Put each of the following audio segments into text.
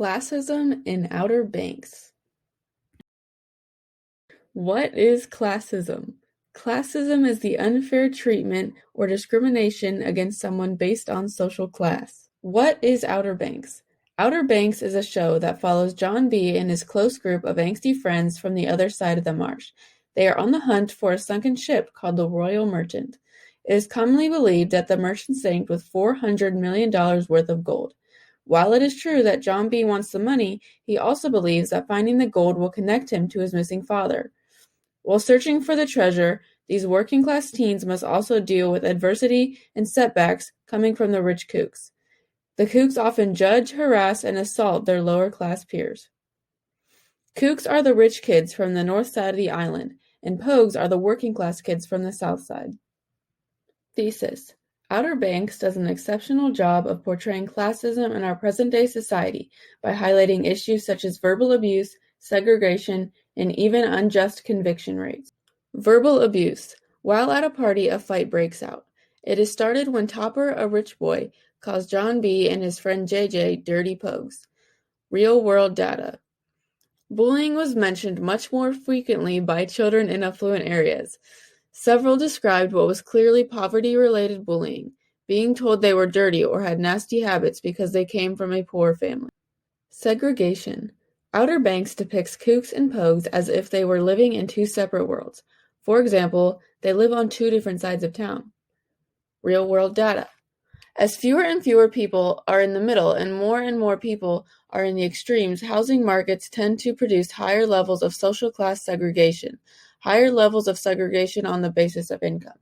Classism in Outer Banks. What is classism? Classism is the unfair treatment or discrimination against someone based on social class. What is Outer Banks? Outer Banks is a show that follows John B. and his close group of angsty friends from the other side of the marsh. They are on the hunt for a sunken ship called the Royal Merchant. It is commonly believed that the merchant sank with $400 million worth of gold. While it is true that John B. wants the money, he also believes that finding the gold will connect him to his missing father. While searching for the treasure, these working-class teens must also deal with adversity and setbacks coming from the rich kooks. The kooks often judge, harass, and assault their lower-class peers. Kooks are the rich kids from the north side of the island, and pogues are the working-class kids from the south side. Thesis: Outer Banks does an exceptional job of portraying classism in our present-day society by highlighting issues such as verbal abuse, segregation, and even unjust conviction rates. Verbal abuse. While at a party, a fight breaks out. It is started when Topper, a rich boy, calls John B. and his friend JJ dirty pogues. Real-world data. Bullying was mentioned much more frequently by children in affluent areas. Several described what was clearly poverty-related bullying, being told they were dirty or had nasty habits because they came from a poor family. Segregation. Outer Banks depicts kooks and pogues as if they were living in two separate worlds. For example, they live on two different sides of town. Real-world data. As fewer and fewer people are in the middle and more people are in the extremes, housing markets tend to produce higher levels of social class segregation, higher levels of segregation on the basis of income.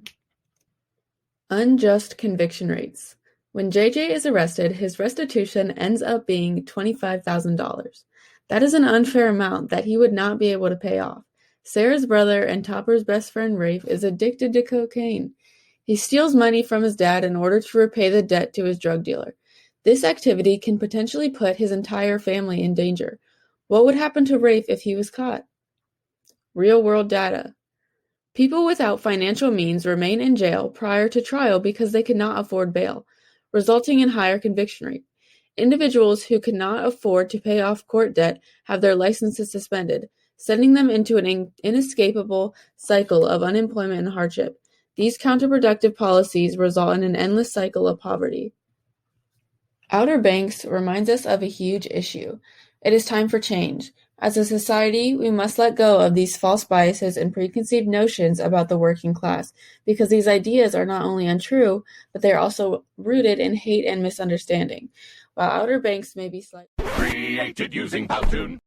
Unjust conviction rates. When JJ is arrested, his restitution ends up being $25,000. That is an unfair amount that he would not be able to pay off. Sarah's brother and Topper's best friend Rafe is addicted to cocaine. He steals money from his dad in order to repay the debt to his drug dealer. This activity can potentially put his entire family in danger. What would happen to Rafe if he was caught? Real-world data. People without financial means remain in jail prior to trial because they cannot afford bail, resulting in higher conviction rate. Individuals who cannot afford to pay off court debt have their licenses suspended, sending them into an inescapable cycle of unemployment and hardship. These counterproductive policies result in an endless cycle of poverty. Outer Banks reminds us of a huge issue. It is time for change. As a society, we must let go of these false biases and preconceived notions about the working class, because these ideas are not only untrue, but they are also rooted in hate and misunderstanding. While Outer Banks may be slightly created using Powtoon.